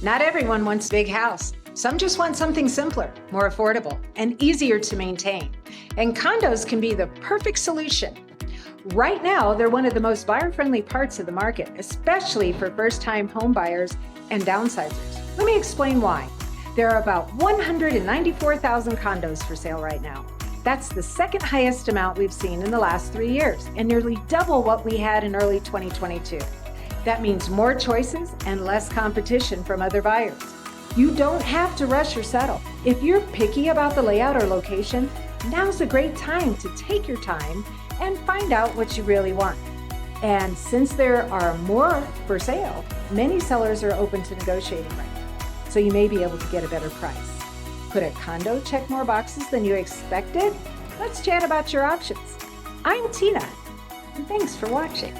Not everyone wants a big house. Some just want something simpler, more affordable, and easier to maintain. And condos can be the perfect solution. Right now, they're one of the most buyer-friendly parts of the market, especially for first-time home buyers and downsizers. Let me explain why. There are about 194,000 condos for sale right now. That's the second highest amount we've seen in the last 3 years, and nearly double what we had in early 2022. That means more choices and less competition from other buyers. You don't have to rush or settle. If you're picky about the layout or location, now's a great time to take your time and find out what you really want. And since there are more for sale, many sellers are open to negotiating right now, so you may be able to get a better price. Could a condo check more boxes than you expected? Let's chat about your options. I'm Tina, and thanks for watching.